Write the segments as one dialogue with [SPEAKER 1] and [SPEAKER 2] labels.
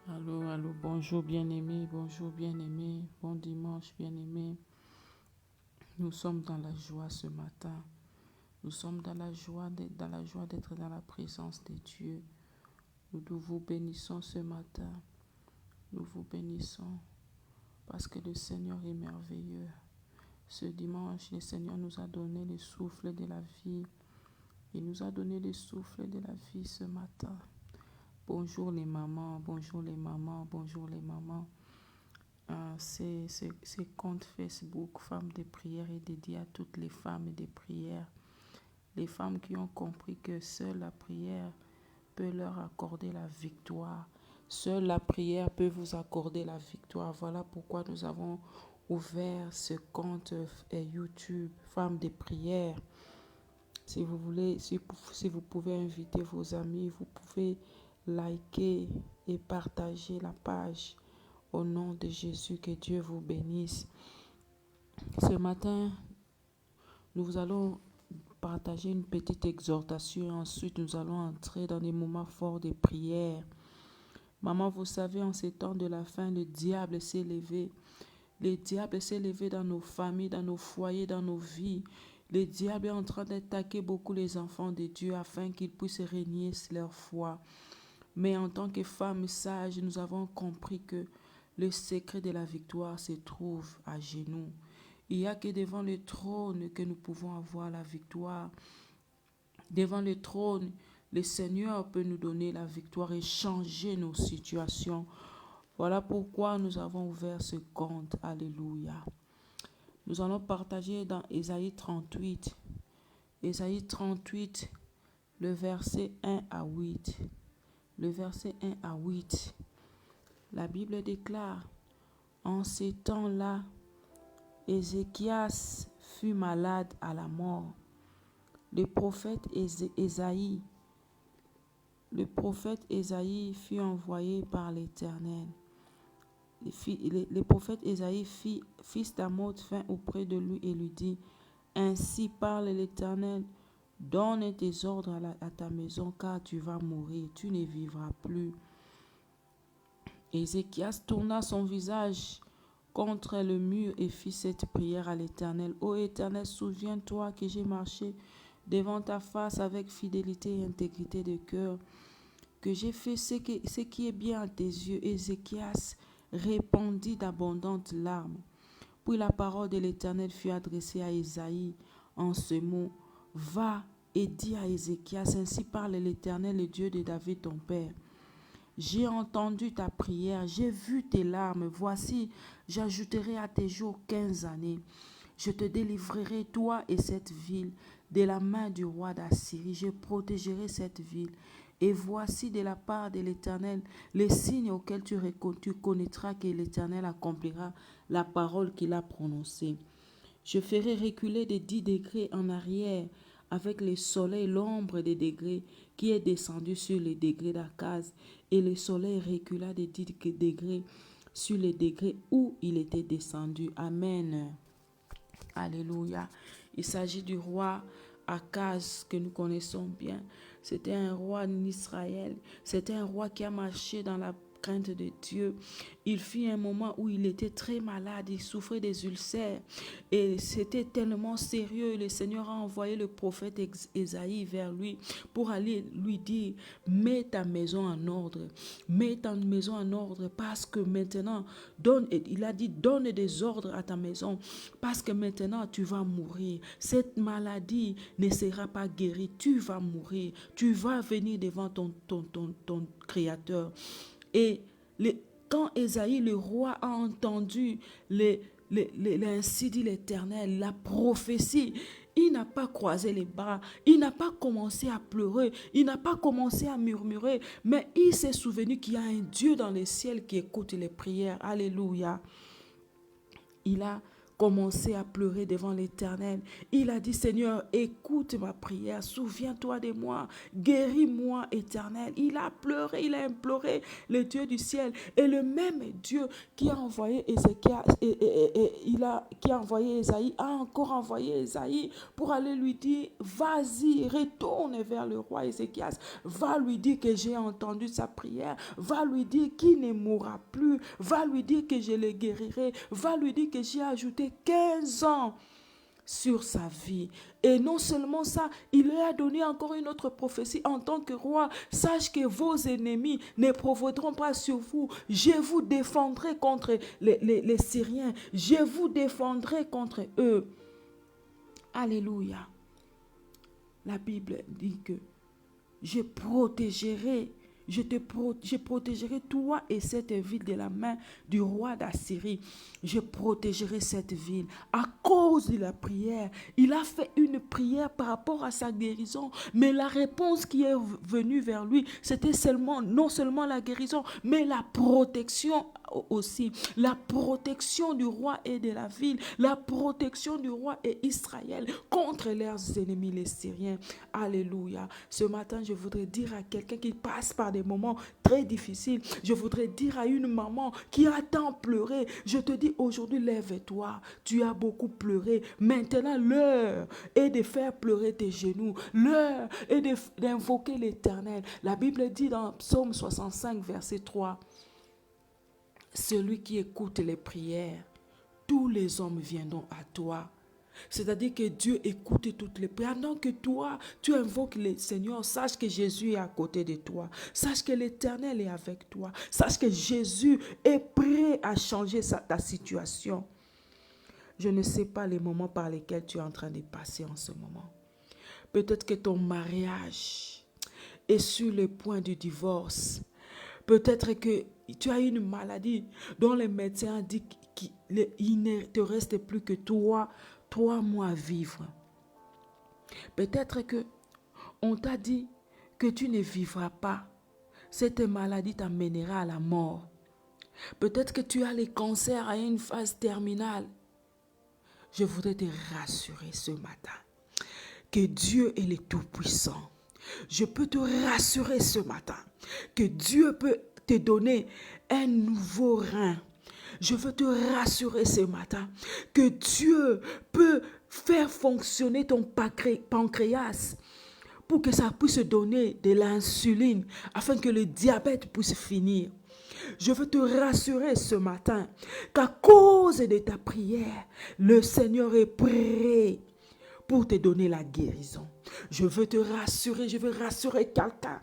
[SPEAKER 1] Allô, allô, bonjour bien-aimé, bon dimanche bien-aimé. Nous sommes dans la joie ce matin. Nous sommes dans la joie d'être dans la présence de Dieu. Nous vous bénissons ce matin. Nous vous bénissons parce que le Seigneur est merveilleux. Ce dimanche, le Seigneur nous a donné le souffle de la vie. Il nous a donné le souffle de la vie ce matin. Bonjour les mamans, bonjour les mamans, bonjour les mamans. Ce compte Facebook Femmes de prière est dédié à toutes les femmes de prière. Les femmes qui ont compris que seule la prière peut leur accorder la victoire. Seule la prière peut vous accorder la victoire. Voilà pourquoi nous avons ouvert ce compte YouTube Femmes de prière. Si vous voulez, si vous pouvez inviter vos amis, vous pouvez liker et partager la page. Au nom de Jésus, que Dieu vous bénisse. Ce matin, nous allons partager une petite exhortation. Ensuite, nous allons entrer dans des moments forts de prière. Maman, vous savez, en ces temps de la fin, le diable s'est levé. Le diable s'est levé dans nos familles, dans nos foyers, dans nos vies. Le diable est en train d'attaquer beaucoup les enfants de Dieu afin qu'ils puissent régner leur foi. Mais en tant que femmes sages, nous avons compris que le secret de la victoire se trouve à genoux. Il n'y a que devant le trône que nous pouvons avoir la victoire. Devant le trône, le Seigneur peut nous donner la victoire et changer nos situations. Voilà pourquoi nous avons ouvert ce compte. Alléluia. Nous allons partager dans Ésaïe 38. Ésaïe 38, le verset 1 à 8. Le verset 1 à 8. La Bible déclare, en ces temps-là, Ézéchias fut malade à la mort. Le prophète Ésaïe fut envoyé par l'Éternel. Le prophète Ésaïe, fils d'Amoz, vint auprès de lui et lui dit, ainsi parle l'Éternel, donne tes ordres à ta maison, car tu vas mourir, tu ne vivras plus. Ézéchias tourna son visage contre le mur et fit cette prière à l'Éternel. Ô Éternel, souviens-toi que j'ai marché devant ta face avec fidélité et intégrité de cœur, que j'ai fait ce qui est bien à tes yeux. Ézéchias répandit d'abondantes larmes. Puis la parole de l'Éternel fut adressée à Ésaïe en ce mot. Va et dis à Ézéchias, ainsi parle l'Éternel, le Dieu de David ton père. J'ai entendu ta prière, j'ai vu tes larmes. Voici, j'ajouterai à tes jours 15 années. Je te délivrerai, toi et cette ville, de la main du roi d'Assyrie. Je protégerai cette ville. Et voici de la part de l'Éternel les signes auxquels tu connaîtras que l'Éternel accomplira la parole qu'il a prononcée. Je ferai reculer de 10 degrés en arrière avec le soleil, l'ombre des degrés qui est descendu sur les degrés d'Akaz, et le soleil recula de 10 degrés sur les degrés où il était descendu. Amen. Alléluia. Il s'agit du roi Akaz que nous connaissons bien. C'était un roi en Israël. C'était un roi qui a marché dans la crainte de Dieu. Il fit un moment où il était très malade, il souffrait des ulcères et c'était tellement sérieux. Le Seigneur a envoyé le prophète Ésaïe vers lui pour aller lui dire, mets ta maison en ordre, mets ta maison en ordre parce que maintenant, il a dit, donne des ordres à ta maison parce que maintenant tu vas mourir. Cette maladie ne sera pas guérie, tu vas mourir, tu vas venir devant ton Créateur. Et quand Ésaïe, le roi, a entendu ainsi dit l'Éternel, la prophétie, il n'a pas croisé les bras, il n'a pas commencé à pleurer, il n'a pas commencé à murmurer, mais il s'est souvenu qu'il y a un Dieu dans les ciels qui écoute les prières. Alléluia. Il a commencé à pleurer devant l'Éternel. Il a dit, Seigneur, écoute ma prière, souviens-toi de moi, guéris-moi, Éternel. Il a pleuré, il a imploré le Dieu du ciel. Et le même Dieu qui a envoyé Ézéchias, qui a envoyé Ésaïe, a encore envoyé Ésaïe pour aller lui dire, vas-y, retourne vers le roi Ézéchias, va lui dire que j'ai entendu sa prière, va lui dire qu'il ne mourra plus, va lui dire que je le guérirai, va lui dire que j'ai ajouté 15 ans sur sa vie. Et non seulement ça, il lui a donné encore une autre prophétie en tant que roi. Sache que vos ennemis ne provoqueront pas sur vous. Je vous défendrai contre les Syriens. Je vous défendrai contre eux. Alléluia. La Bible dit que je protégerai, je protégerai toi et cette ville de la main du roi d'Assyrie. Je protégerai cette ville à cause de la prière. Il a fait une prière par rapport à sa guérison, mais la réponse qui est venue vers lui, c'était non seulement la guérison, mais la protection aussi. La protection du roi et de la ville, la protection du roi et Israël contre leurs ennemis, les Syriens. Alléluia. Ce matin, je voudrais dire à quelqu'un qui passe par des moments très difficiles, je voudrais dire à une maman qui a tant pleuré, je te dis aujourd'hui, lève-toi. Tu as beaucoup pleuré. Maintenant, l'heure est de faire pleurer tes genoux. L'heure est d'invoquer l'Éternel. La Bible dit dans Psaume 65, verset 3, celui qui écoute les prières, tous les hommes viendront à toi. C'est-à-dire que Dieu écoute toutes les prières. Pendant que toi, tu invoques le Seigneur, sache que Jésus est à côté de toi. Sache que l'Éternel est avec toi. Sache que Jésus est prêt à changer ta situation. Je ne sais pas les moments par lesquels tu es en train de passer en ce moment. Peut-être que ton mariage est sur le point du divorce. Peut-être que tu as une maladie dont les médecins ont dit qu'il ne te reste plus que 3 mois à vivre. Peut-être que on t'a dit que tu ne vivras pas. Cette maladie t'amènera à la mort. Peut-être que tu as le cancer à une phase terminale. Je voudrais te rassurer ce matin que Dieu est le Tout-Puissant. Je peux te rassurer ce matin que Dieu peut te donner un nouveau rein. Je veux te rassurer ce matin que Dieu peut faire fonctionner ton pancréas pour que ça puisse donner de l'insuline afin que le diabète puisse finir. Je veux te rassurer ce matin qu'à cause de ta prière, le Seigneur est prêt pour te donner la guérison. Je veux te rassurer, je veux rassurer quelqu'un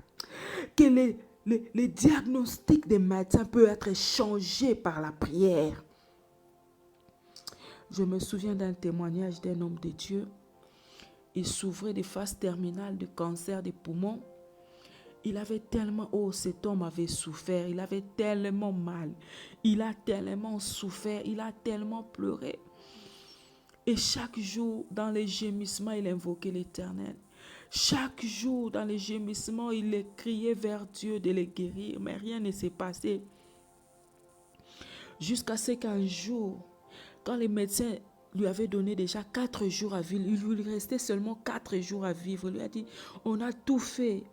[SPEAKER 1] que les diagnostics des médecins peuvent être changés par la prière. Je me souviens d'un témoignage d'un homme de Dieu. Il souffrait de phase terminale de cancer des poumons. Il avait tellement, cet homme avait souffert, il avait tellement mal, il a tellement souffert, il a tellement pleuré. Et chaque jour, dans les gémissements, il invoquait l'Éternel. Chaque jour, dans les gémissements, il criait vers Dieu de le guérir, mais rien ne s'est passé. Jusqu'à ce qu'un jour, quand les médecins lui avaient donné déjà 4 jours à vivre, il lui restait seulement 4 jours à vivre. Il lui a dit, on a tout fait,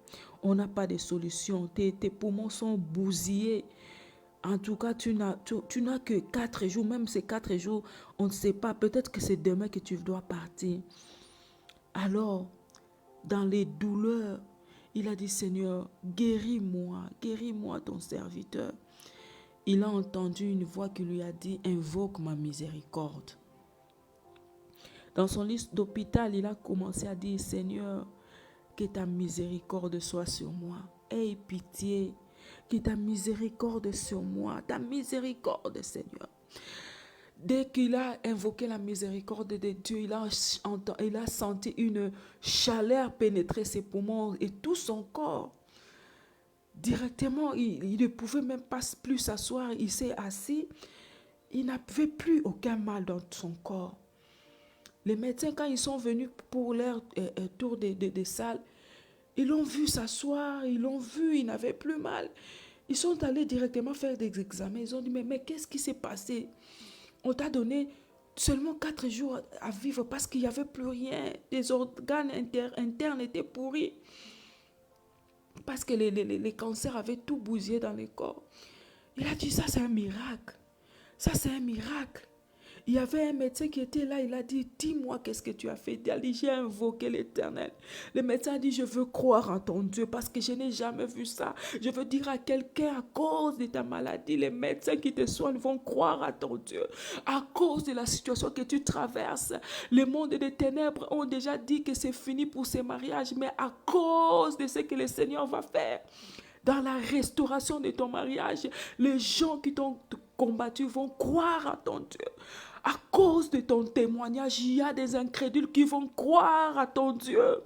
[SPEAKER 1] on n'a pas de solution, tes poumons sont bousillés. En tout cas, tu n'as que 4 jours, même ces 4 jours, on ne sait pas, peut-être que c'est demain que tu dois partir. Alors, dans les douleurs, il a dit, Seigneur, guéris-moi ton serviteur. Il a entendu une voix qui lui a dit, invoque ma miséricorde. Dans son liste d'hôpital, il a commencé à dire, Seigneur, que ta miséricorde soit sur moi. Aie pitié, que ta miséricorde sur moi, ta miséricorde, Seigneur. Dès qu'il a invoqué la miséricorde de Dieu, il a senti une chaleur pénétrer ses poumons et tout son corps. Directement, il ne pouvait même pas plus s'asseoir. Il s'est assis. Il n'avait plus aucun mal dans son corps. Les médecins, quand ils sont venus pour leur tour de salle, ils l'ont vu s'asseoir, ils l'ont vu, il n'avait plus mal. Ils sont allés directement faire des examens. Ils ont dit, mais qu'est-ce qui s'est passé? On t'a donné seulement 4 jours à vivre parce qu'il n'y avait plus rien. Les organes internes étaient pourris. Parce que les cancers avaient tout bousillé dans le corps. Il a dit, ça c'est un miracle. Ça c'est un miracle. Il y avait un médecin qui était là, il a dit, dis-moi qu'est-ce que tu as fait. Il a dit, j'ai invoqué l'Éternel. Le médecin a dit, je veux croire en ton Dieu parce que je n'ai jamais vu ça. Je veux dire à quelqu'un, à cause de ta maladie, les médecins qui te soignent vont croire à ton Dieu. À cause de la situation que tu traverses, le monde des ténèbres ont déjà dit que c'est fini pour ces mariages, mais à cause de ce que le Seigneur va faire, dans la restauration de ton mariage, les gens qui t'ont combattu vont croire à ton Dieu. À cause de ton témoignage, il y a des incrédules qui vont croire à ton Dieu.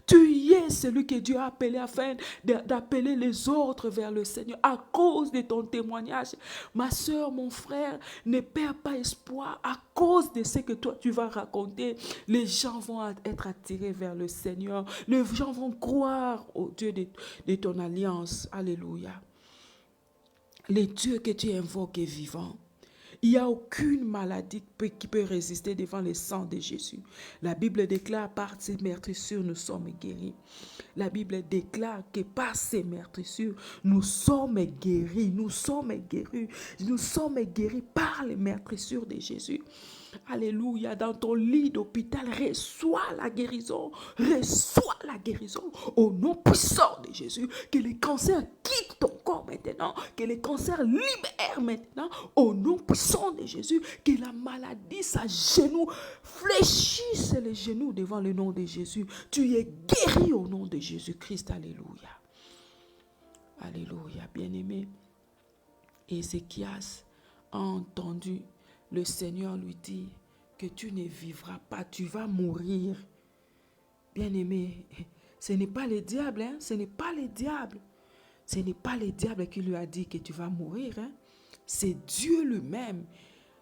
[SPEAKER 1] Tu es celui que Dieu a appelé afin d'appeler les autres vers le Seigneur. À cause de ton témoignage, ma soeur, mon frère, ne perds pas espoir. À cause de ce que toi tu vas raconter, les gens vont être attirés vers le Seigneur. Les gens vont croire au Dieu de ton alliance. Alléluia. Le Dieu que tu invoques est vivant. Il n'y a aucune maladie qui peut résister devant le sang de Jésus. La Bible déclare, par ses meurtrissures, nous sommes guéris. La Bible déclare que par ses meurtrissures, nous sommes guéris. Nous sommes guéris. Nous sommes guéris par les meurtrissures de Jésus. Alléluia, dans ton lit d'hôpital, reçois la guérison. Reçois la guérison au nom puissant de Jésus. Que les cancers quittent ton corps maintenant. Que les cancers libèrent maintenant au nom puissant de Jésus. Que la maladie s'agenouille, fléchisse les genoux devant le nom de Jésus. Tu es guéri au nom de Jésus-Christ. Alléluia. Alléluia, bien-aimé. Ézéchias a entendu le Seigneur lui dit que tu ne vivras pas, tu vas mourir. Bien-aimé, ce n'est pas le diable, hein? Ce n'est pas le diable. Ce n'est pas le diable qui lui a dit que tu vas mourir. Hein? C'est Dieu lui-même.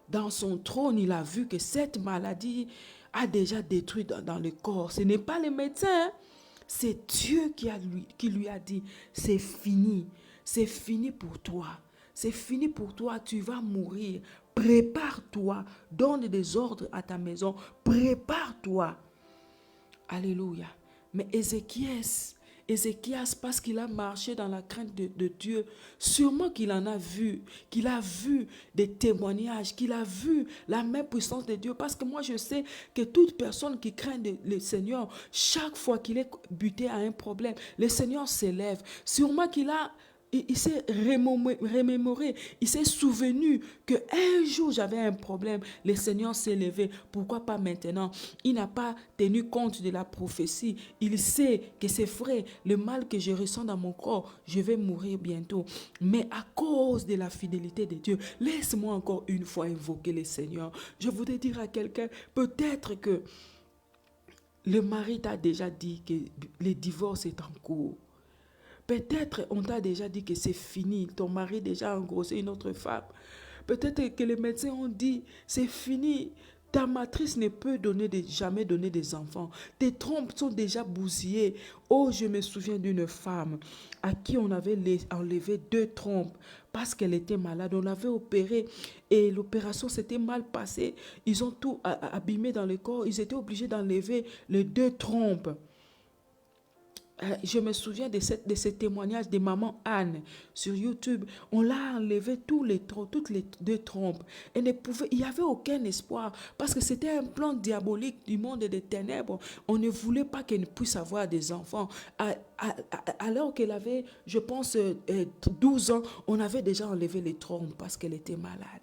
[SPEAKER 1] Dans son trône, il a vu que cette maladie a déjà détruit dans le corps. Ce n'est pas le médecin. Hein? C'est Dieu qui lui a dit, c'est fini. C'est fini pour toi. C'est fini pour toi, tu vas mourir. Prépare-toi, donne des ordres à ta maison. Prépare-toi. Alléluia. Mais Ézéchias, parce qu'il a marché dans la crainte de Dieu, sûrement qu'il en a vu, qu'il a vu des témoignages, qu'il a vu la même puissance de Dieu. Parce que moi, je sais que toute personne qui craint le Seigneur, chaque fois qu'il est buté à un problème, le Seigneur s'élève. Sûrement il s'est remémoré, il s'est souvenu qu'un jour j'avais un problème, le Seigneur s'est levé. Pourquoi pas maintenant? Il n'a pas tenu compte de la prophétie. Il sait que c'est vrai, le mal que je ressens dans mon corps, je vais mourir bientôt. Mais à cause de la fidélité de Dieu, laisse-moi encore une fois invoquer le Seigneur. Je voudrais dire à quelqu'un, peut-être que le mari t'a déjà dit que le divorce est en cours. Peut-être on t'a déjà dit que c'est fini, ton mari déjà engrossé une autre femme. Peut-être que les médecins ont dit c'est fini, ta matrice ne peut jamais donner des enfants. Tes trompes sont déjà bousillées. Oh, je me souviens d'une femme à qui on avait enlevé 2 trompes parce qu'elle était malade. On l'avait opérée et l'opération s'était mal passée. Ils ont tout abîmé dans le corps. Ils étaient obligés d'enlever les 2 trompes. Je me souviens de ce témoignage de maman Anne sur YouTube. On l'a enlevé toutes les 2 trompes. Il n'y avait aucun espoir parce que c'était un plan diabolique du monde des ténèbres. On ne voulait pas qu'elle puisse avoir des enfants. Alors qu'elle avait, je pense, 12 ans, on avait déjà enlevé les trompes parce qu'elle était malade.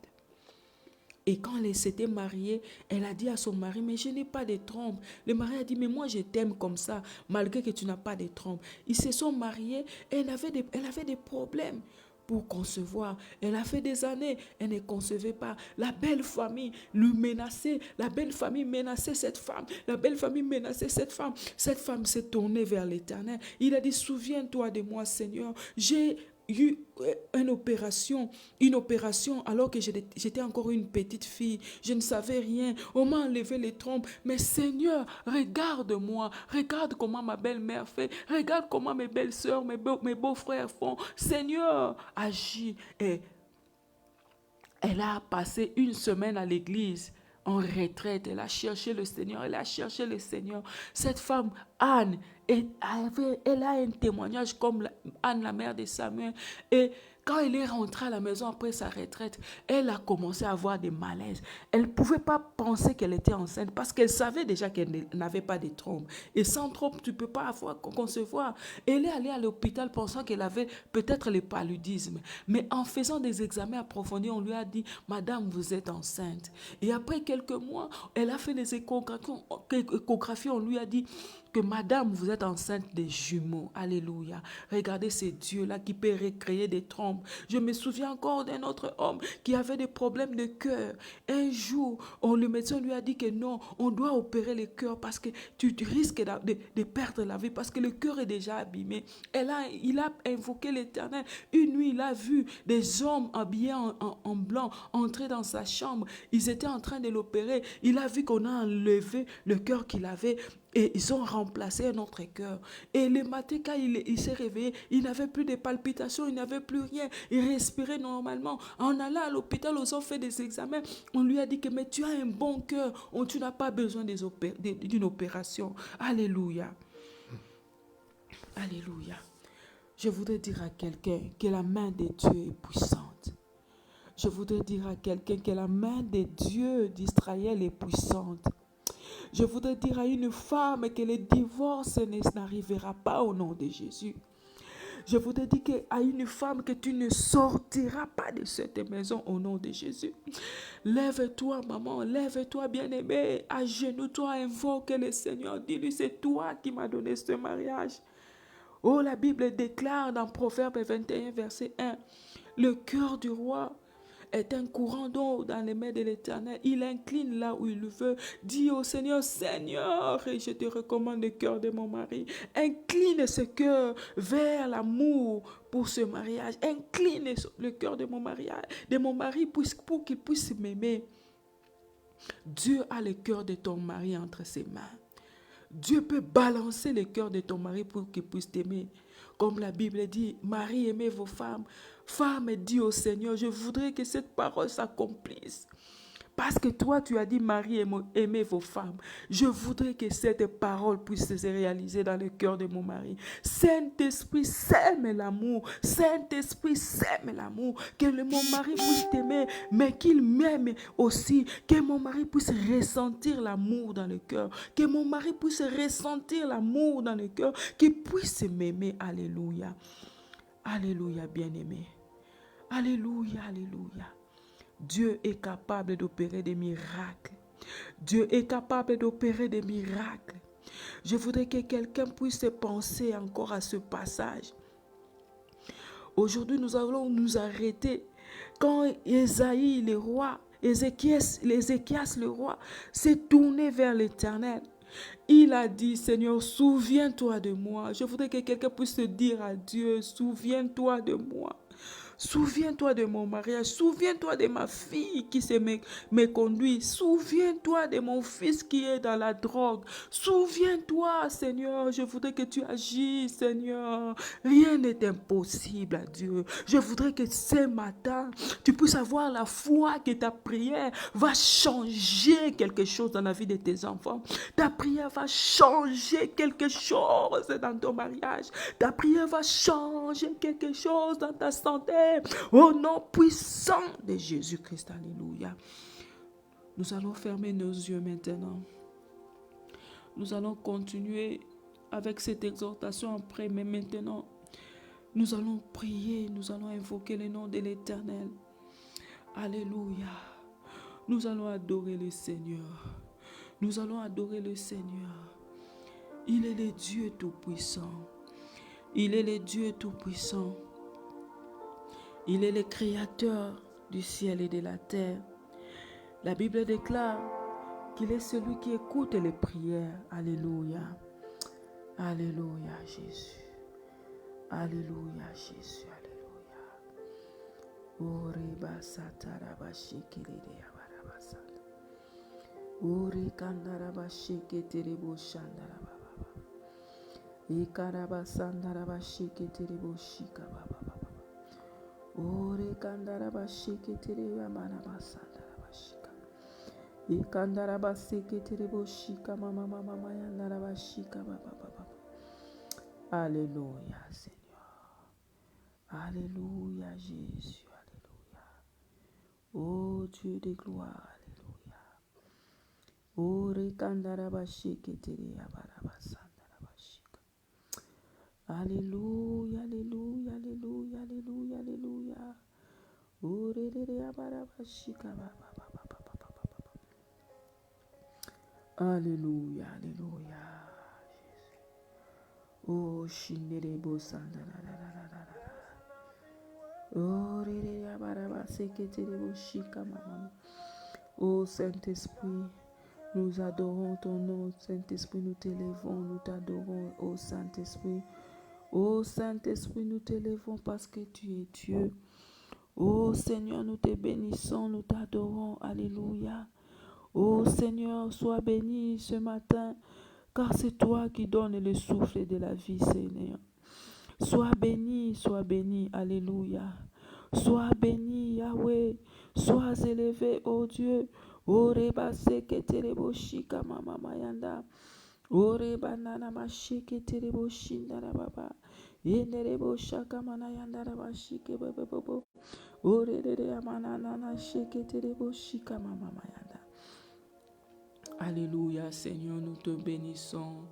[SPEAKER 1] Et quand elle s'était mariée, elle a dit à son mari, mais je n'ai pas de trompe. Le mari a dit, mais moi je t'aime comme ça, malgré que tu n'as pas de trompe. Ils se sont mariés et elle avait des problèmes pour concevoir. Elle a fait des années, elle ne concevait pas. La belle famille lui menaçait, la belle famille menaçait cette femme. La belle famille menaçait cette femme. Cette femme s'est tournée vers l'Éternel. Il a dit, souviens-toi de moi, Seigneur. J'ai eu une opération alors que j'étais encore une petite fille. Je ne savais rien. On m'a enlevé les trompes. Mais Seigneur, regarde-moi. Regarde comment ma belle-mère fait. Regarde comment mes belles-sœurs, mes beaux-frères font. Seigneur, agis. Et elle a passé une semaine à l'église en retraite. Elle a cherché le Seigneur, elle a cherché le Seigneur. Cette femme, Anne, elle a un témoignage comme Anne, la mère de Samuel. Et quand elle est rentrée à la maison après sa retraite, elle a commencé à avoir des malaises. Elle ne pouvait pas penser qu'elle était enceinte parce qu'elle savait déjà qu'elle n'avait pas de trompe. Et sans trompe, tu ne peux pas concevoir. Elle est allée à l'hôpital pensant qu'elle avait peut-être le paludisme. Mais en faisant des examens approfondis, on lui a dit, Madame, vous êtes enceinte. Et après quelques mois, elle a fait des échographies. On lui a dit que Madame, vous êtes enceinte des jumeaux. Alléluia. Regardez ces dieux-là qui peuvent recréer des trompes. Je me souviens encore d'un autre homme qui avait des problèmes de cœur. Un jour, le médecin lui a dit que non, on doit opérer le cœur parce que tu risques de perdre la vie parce que le cœur est déjà abîmé. Il a invoqué l'Éternel. Une nuit, il a vu des hommes habillés en blanc entrer dans sa chambre. Ils étaient en train de l'opérer. Il a vu qu'on a enlevé le cœur qu'il avait. Et ils ont remplacé un autre cœur. Et le matin, quand il s'est réveillé, il n'avait plus de palpitations, il n'avait plus rien. Il respirait normalement. En allant à l'hôpital, ils ont fait des examens. On lui a dit que mais tu as un bon cœur. Tu n'as pas besoin d'une opération. Alléluia. Alléluia. Je voudrais dire à quelqu'un que la main de Dieu est puissante. Je voudrais dire à quelqu'un que la main de Dieu d'Israël est puissante. Je voudrais dire à une femme que le divorce n'arrivera pas au nom de Jésus. Je voudrais dire à une femme que tu ne sortiras pas de cette maison au nom de Jésus. Lève-toi, maman, lève-toi, bien-aimée, agenouille-toi, invoque le Seigneur. Dis-lui, c'est toi qui m'as donné ce mariage. Oh, la Bible déclare dans Proverbe 21, verset 1, le cœur du roi est un courant d'eau dans les mains de l'Éternel. Il incline là où il veut. Dis au Seigneur, Seigneur, et je te recommande le cœur de mon mari. Incline ce cœur vers l'amour pour ce mariage. Incline le cœur de mon mari pour qu'il puisse m'aimer. Dieu a le cœur de ton mari entre ses mains. Dieu peut balancer le cœur de ton mari pour qu'il puisse t'aimer. Comme la Bible dit, Marie, aimez vos femmes. Femme, dis au Seigneur, je voudrais que cette parole s'accomplisse. Parce que toi, tu as dit, Marie, aimez vos femmes. Je voudrais que cette parole puisse se réaliser dans le cœur de mon mari. Saint-Esprit, sème l'amour. Saint-Esprit, sème l'amour. Que mon mari puisse t'aimer, mais qu'il m'aime aussi. Que mon mari puisse ressentir l'amour dans le cœur. Que mon mari puisse ressentir l'amour dans le cœur. Qu'il puisse m'aimer. Alléluia. Alléluia, bien-aimé. Alléluia, alléluia. Dieu est capable d'opérer des miracles. Dieu est capable d'opérer des miracles. Je voudrais que quelqu'un puisse penser encore à ce passage. Aujourd'hui, nous allons nous arrêter quand Ésaïe, le roi, Ézéchias, le roi, s'est tourné vers l'Éternel. Il a dit, Seigneur, souviens-toi de moi. Je voudrais que quelqu'un puisse dire à Dieu, souviens-toi de moi. Souviens-toi de mon mariage. Souviens-toi de ma fille qui s'est méconduite. Souviens-toi de mon fils qui est dans la drogue. Souviens-toi, Seigneur. Je voudrais que tu agisses, Seigneur. Rien n'est impossible à Dieu. Je voudrais que ce matin, tu puisses avoir la foi que ta prière va changer quelque chose dans la vie de tes enfants. Ta prière va changer quelque chose dans ton mariage. Ta prière va changer quelque chose dans ta santé. Au nom puissant de Jésus-Christ, alléluia. Nous allons fermer nos yeux maintenant. Nous allons continuer avec cette exhortation après, mais maintenant, nous allons prier, nous allons invoquer le nom de l'Éternel. Alléluia. Nous allons adorer le Seigneur. Nous allons adorer le Seigneur. Il est le Dieu Tout-Puissant. Il est le Dieu Tout-Puissant. Il est le Créateur du ciel et de la terre. La Bible déclare qu'il est celui qui écoute les prières. Alléluia. Alléluia, Jésus. Alléluia, Jésus. Alléluia. Ore kandara bashike tere yamana basandara bashika. Ikandaraba seketerebo shika mama mama mayandaraba shika baba baba. Alléluia Seigneur. Alléluia Jésus. Alléluia. Oh Dieu de gloire. Alléluia. Oh rekandaraba sheketeria baraba sandaraba shika. Alléluia, alléluia, alléluia, alléluia, alléluia. Oh rereria baraba shika baba baba baba baba. Alléluia, alléluia. Oh, shinderebo sandararararara. Oh, rereria baraba seketerebo shika mama. Oh, Saint-Esprit, nous adorons ton nom. Saint-Esprit, nous t'élèvons, nous t'adorons. Oh, Saint-Esprit. Oh, Saint-Esprit, nous t'élèvons parce que tu es Dieu. Oh, Seigneur, nous te bénissons, nous t'adorons. Alléluia. Oh, Seigneur, sois béni ce matin, car c'est toi qui donnes le souffle de la vie, Seigneur. Sois béni, alléluia. Sois béni, Yahweh. Sois élevé, oh Dieu. Oreba seketerebo shika mama mayanda. Oreba nana masheketerebo shindara baba. Yenderebo shaka mana yandara bashike bebebo. Orere amana nana sheketerebo shika mama mayanda. Alléluia, Seigneur, nous te bénissons.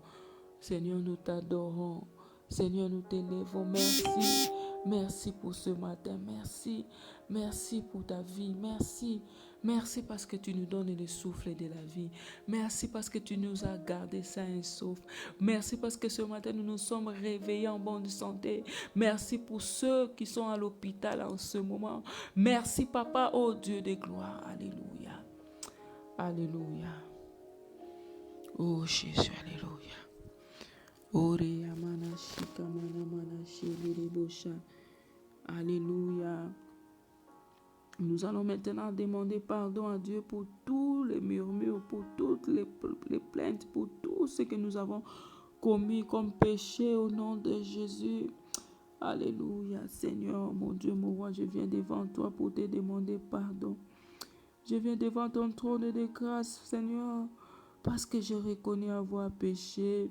[SPEAKER 1] Seigneur, nous t'adorons. Seigneur, nous t'élèvons. Merci. Merci pour ce matin. Merci. Merci pour ta vie. Merci. Merci parce que tu nous donnes le souffle de la vie. Merci parce que tu nous as gardés sains et saufs. Merci parce que ce matin, nous nous sommes réveillés en bonne santé. Merci pour ceux qui sont à l'hôpital en ce moment. Merci, Papa, ô Dieu de gloire. Alléluia. Alléluia. Oh Jésus, alléluia. Ore amana shika mana mana shiri bosha. Alléluia. Nous allons maintenant demander pardon à Dieu pour tous les murmures, pour toutes les plaintes, pour tout ce que nous avons commis comme péché au nom de Jésus. Alléluia. Seigneur, mon Dieu, mon roi, je viens devant toi pour te demander pardon. Je viens devant ton trône de grâce, Seigneur, parce que je reconnais avoir péché.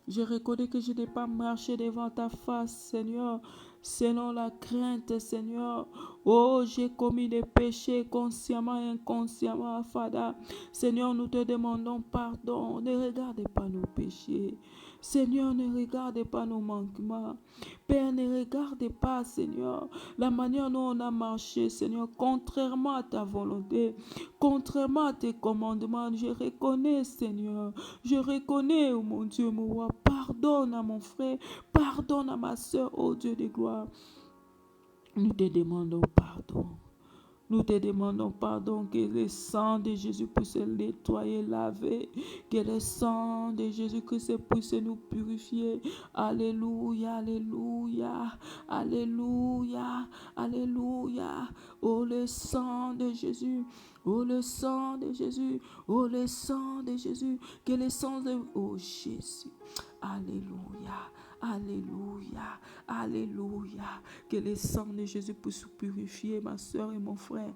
[SPEAKER 1] Je reconnais que je n'ai pas marché devant ta face, Seigneur, selon la crainte, Seigneur. Oh, j'ai commis des péchés consciemment et inconsciemment, Fada. Seigneur, nous te demandons pardon. Ne regardez pas nos péchés. Seigneur, ne regardez pas nos manquements. Père, ne regardez pas, Seigneur, la manière dont on a marché, Seigneur, contrairement à ta volonté, contrairement à tes commandements. Je reconnais, Seigneur, je reconnais, oh mon Dieu, mon roi, pardonne à mon frère, pardonne à ma soeur, oh Dieu de gloire. Nous te demandons pardon. Nous te demandons pardon, que le sang de Jésus puisse nettoyer, laver, que le sang de Jésus-Christ puisse nous purifier. Alléluia, alléluia, alléluia, alléluia. Oh le sang de Jésus, oh le sang de Jésus, oh le sang de Jésus, que le sang de... Oh Jésus, alléluia. Alléluia, alléluia, que le sang de Jésus puisse purifier ma soeur et mon frère,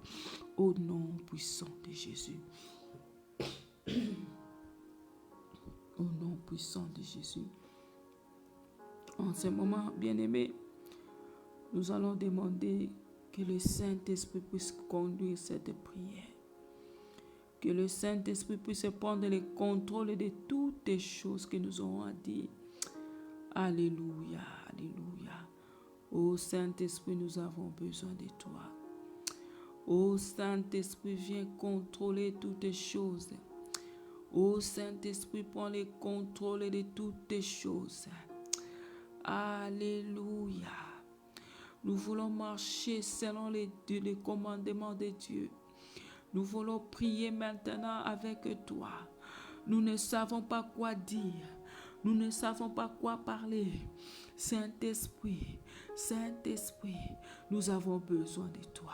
[SPEAKER 1] au nom puissant de Jésus. Au nom puissant de Jésus. En ce moment, bien-aimés, nous allons demander que le Saint-Esprit puisse conduire cette prière. Que le Saint-Esprit puisse prendre le contrôle de toutes les choses que nous aurons à dire. Alléluia, alléluia. Ô Saint-Esprit, nous avons besoin de toi. Ô Saint-Esprit, viens contrôler toutes les choses. Ô Saint-Esprit, prends le contrôle de toutes les choses. Alléluia. Nous voulons marcher selon les commandements de Dieu. Nous voulons prier maintenant avec toi. Nous ne savons pas quoi dire. Nous ne savons pas quoi parler. Saint-Esprit, Saint-Esprit, nous avons besoin de toi.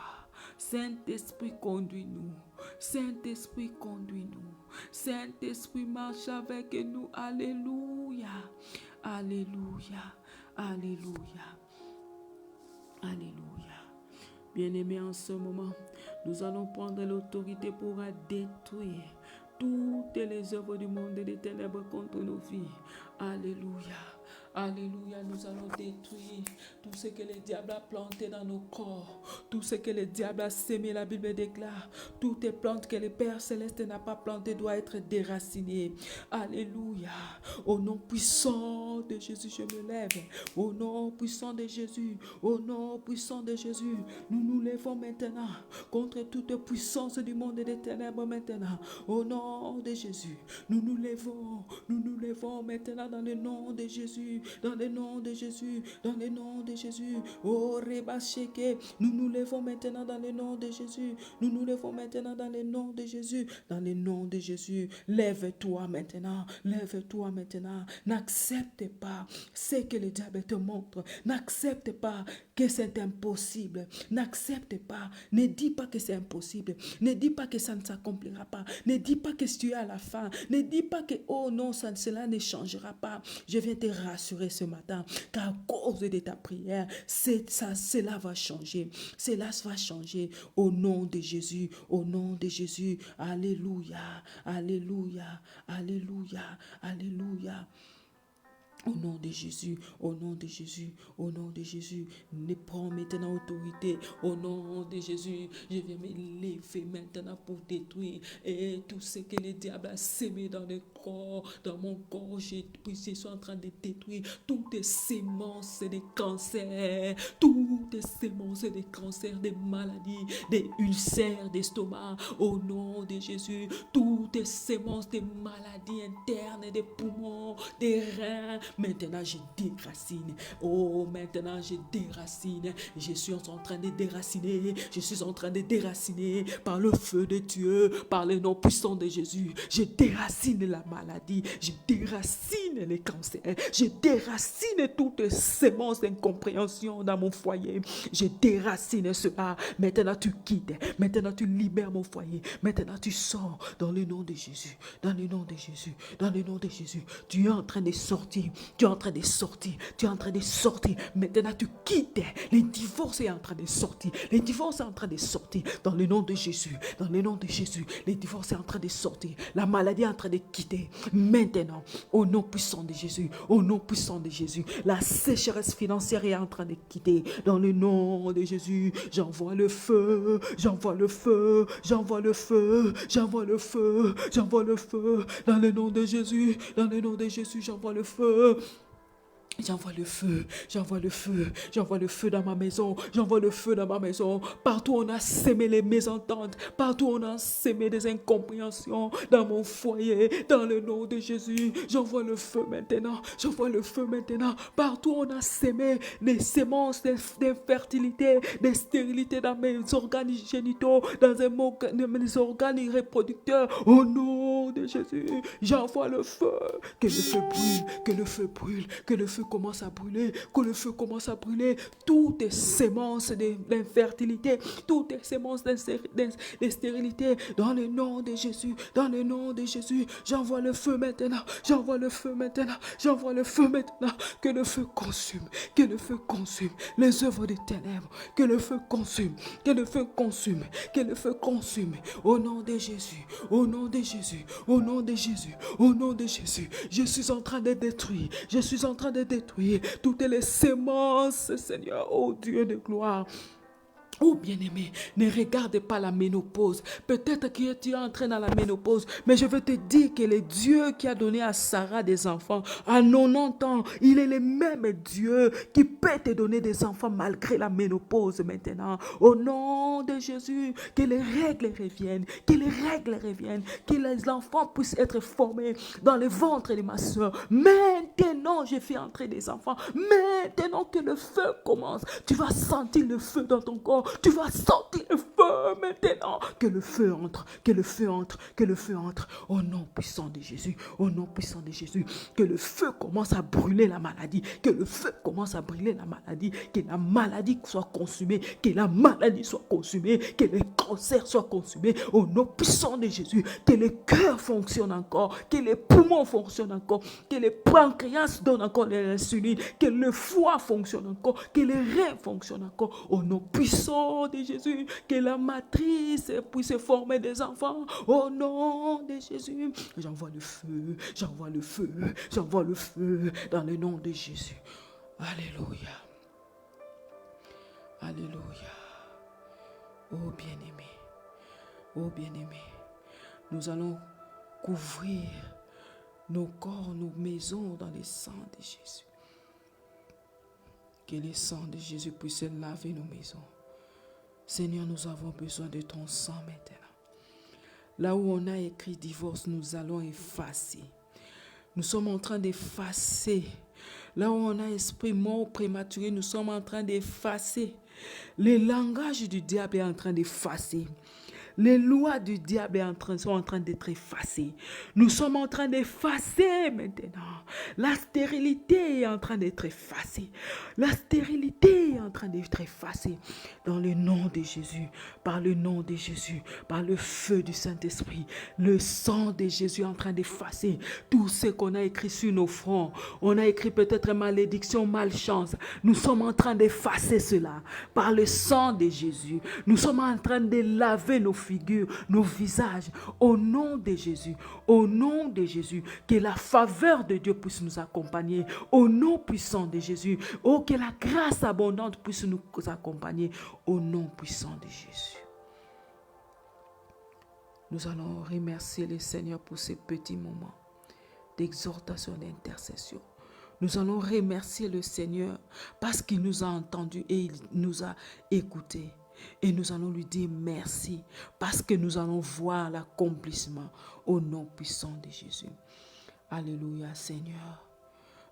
[SPEAKER 1] Saint-Esprit, conduis-nous. Saint-Esprit, conduis-nous. Saint-Esprit, marche avec nous. Alléluia. Alléluia. Alléluia. Alléluia. Bien-aimés, en ce moment, Nous allons prendre l'autorité pour détruire toutes les œuvres du monde et des ténèbres contre nos vies. Alléluia. Alléluia, nous allons détruire tout ce que le diable a planté dans nos corps, tout ce que le diable a sémé. La Bible déclare, toutes les plantes que le Père Céleste n'a pas plantées doivent être déracinées. Alléluia, au nom puissant de Jésus, je me lève. Au nom puissant de Jésus, au nom puissant de Jésus, nous nous levons maintenant contre toute puissance du monde et des ténèbres maintenant. Au nom de Jésus, nous nous levons maintenant dans le nom de Jésus. Dans le nom de Jésus, dans le nom de Jésus. Oh, Rebasheke, nous nous levons maintenant dans le nom de Jésus. Nous nous levons maintenant dans le nom de Jésus. Dans le nom de Jésus, lève-toi maintenant. Lève-toi maintenant. N'accepte pas ce que le diable te montre. N'accepte pas que c'est impossible. N'accepte pas. Ne dis pas que c'est impossible. Ne dis pas que ça ne s'accomplira pas. Ne dis pas que tu es à la fin. Ne dis pas que, oh non, cela ne changera pas. Je viens te rassurer ce matin qu'à cause de ta prière, cela va changer. Cela va changer au nom de Jésus. Au nom de Jésus. Alléluia. Alléluia. Alléluia. Alléluia. Au nom de Jésus, au nom de Jésus, au nom de Jésus, ne prends maintenant autorité. Au nom de Jésus, je viens me lever maintenant pour détruire et tout ce que le diable a sémé dans le corps, dans mon corps, je suis en train de détruire toutes les sémences des cancers, toutes les sémences des cancers, des maladies, des ulcères d'estomac. Au nom de Jésus, toutes les sémences des maladies internes, des poumons, des reins. Maintenant, je déracine. Oh, maintenant, je déracine. Je suis en train de déraciner. Je suis en train de déraciner par le feu de Dieu, par le nom puissant de Jésus. Je déracine la maladie. Je déracine les cancers. Je déracine toutes les sémences d'incompréhension dans mon foyer. Je déracine cela. Maintenant, tu quittes. Maintenant, tu libères mon foyer. Maintenant, tu sors dans le nom de Jésus. Dans le nom de Jésus. Dans le nom de Jésus. Tu es en train de sortir. Tu es en train de sortir. Tu es en train de sortir. Maintenant, tu quittes. Les divorces est en train de sortir. Les divorces est en train de sortir. Dans le nom de Jésus. Dans le nom de Jésus. Les divorces est en train de sortir. La maladie est en train de quitter. Maintenant, au nom puissant de Jésus. Au nom puissant de Jésus. La sécheresse financière est en train de quitter. Dans le nom de Jésus. J'envoie le feu. J'envoie le feu. J'envoie le feu. J'envoie le feu. J'envoie le feu. Dans le nom de Jésus. Dans le nom de Jésus. J'envoie le feu. J'envoie le feu, j'envoie le feu, j'envoie le feu dans ma maison, j'envoie le feu dans ma maison. Partout on a sémé les mésententes, partout on a sémé des incompréhensions dans mon foyer, dans le nom de Jésus. J'envoie le feu maintenant, j'envoie le feu maintenant. Partout on a sémé des sémences d'infertilité, des stérilités dans mes organes génitaux, dans mes organes reproducteurs. Au nom de Jésus, j'envoie le feu. Que le feu brûle, que le feu brûle, que le feu commence à brûler, que le feu commence à brûler toutes les sémences d'infertilité, toutes les sémences de stérilité, dans le nom de Jésus, dans le nom de Jésus. J'envoie le feu maintenant, j'envoie le feu maintenant, j'envoie le feu maintenant. Que le feu consume, que le feu consume les œuvres des ténèbres, que le feu consume, que le feu consume, que le feu consume. Au nom de Jésus, au nom de Jésus, au nom de Jésus, au nom de Jésus. Je suis en train de détruire, je suis en train de détruire toutes les sémences, Seigneur, oh Dieu de gloire. Oh bien-aimé, ne regarde pas la ménopause. Peut-être que tu es entré dans la ménopause, mais je veux te dire que le Dieu qui a donné à Sarah des enfants à 90 ans, il est le même Dieu qui peut te donner des enfants malgré la ménopause maintenant. Au nom de Jésus, que les règles reviennent, que les règles reviennent, que les enfants puissent être formés dans le ventre de ma soeur. Maintenant, je fais entrer des enfants. Maintenant que le feu commence, tu vas sentir le feu dans ton corps. Tu vas sentir le feu maintenant. Que le feu entre, que le feu entre, que le feu entre. Au nom puissant de Jésus, au nom puissant de Jésus. Que le feu commence à brûler la maladie. Que le feu commence à brûler la maladie. Que la maladie soit consumée. Que la maladie soit consumée. consumés, que les cancers soient consumés au nom puissant de Jésus, que les cœurs fonctionnent encore, que les poumons fonctionnent encore, que les pancréas donnent encore de l'insuline, que le foie fonctionne encore, que les reins fonctionnent encore au nom puissant de Jésus, que la matrice puisse former des enfants au nom de Jésus. J'envoie le feu, j'envoie le feu, j'envoie le feu dans le nom de Jésus. Alléluia. Alléluia. Oh bien-aimé, oh bien-aimé, nous allons couvrir nos corps, nos maisons dans le sang de Jésus. Que le sang de Jésus puisse laver nos maisons. Seigneur, nous avons besoin de ton sang maintenant. Là où on a écrit divorce, nous allons effacer. Nous sommes en train d'effacer. Là où on a esprit mort prématuré, nous sommes en train d'effacer. Le langage du diable est en train d'effacer. Les lois du diable sont en train d'être effacées. Nous sommes en train d'effacer maintenant. La stérilité est en train d'être effacée. La stérilité est en train d'être effacée. Dans le nom de Jésus, par le nom de Jésus, par le feu du Saint-Esprit, le sang de Jésus est en train d'effacer tout ce qu'on a écrit sur nos fronts. On a écrit peut-être malédiction, malchance. Nous sommes en train d'effacer cela par le sang de Jésus. Nous sommes en train de laver nos figures, nos visages, au nom de Jésus, au nom de Jésus, que la faveur de Dieu puisse nous accompagner, au nom puissant de Jésus, oh, que la grâce abondante puisse nous accompagner, au nom puissant de Jésus. Nous allons remercier le Seigneur pour ces petits moments d'exhortation, d'intercession. Nous allons remercier le Seigneur parce qu'il nous a entendus et il nous a écoutés. Et nous allons lui dire merci parce que nous allons voir l'accomplissement au nom puissant de Jésus. Alléluia, Seigneur.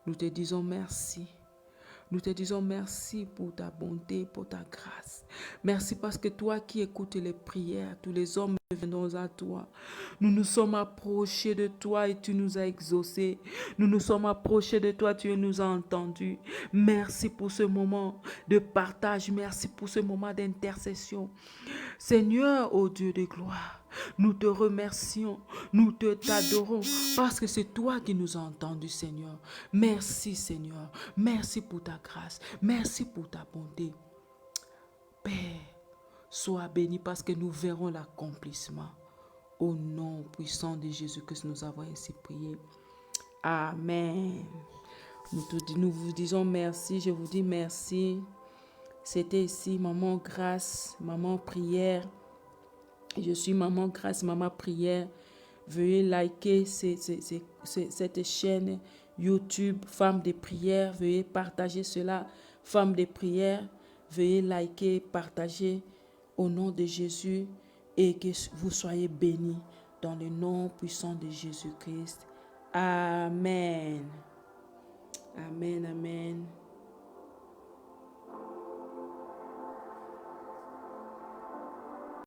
[SPEAKER 1] Nous te disons merci. Nous te disons merci pour ta bonté, pour ta grâce. Merci parce que toi qui écoutes les prières, tous les hommes viendront à toi. Nous nous sommes approchés de toi et tu nous as exaucés. Nous nous sommes approchés de toi, tu nous as entendus. Merci pour ce moment de partage. Merci pour ce moment d'intercession. Seigneur, ô Dieu de gloire, nous te remercions, nous t'adorons parce que c'est toi qui nous as entendus, Seigneur. Merci, Seigneur. Merci pour ta grâce. Merci pour ta bonté. Père, sois béni parce que nous verrons l'accomplissement. Au nom puissant de Jésus que nous avons ainsi prié. Amen. Nous vous disons merci. Je vous dis merci. C'était ici Maman Grâce, Maman Prière. Je suis Maman Grâce, Maman Prière. Veuillez liker cette chaîne YouTube, Femmes de Prière. Veuillez partager cela, Femmes de Prière. Veuillez liker, partager au nom de Jésus et que vous soyez bénis dans le nom puissant de Jésus-Christ. Amen. Amen, amen.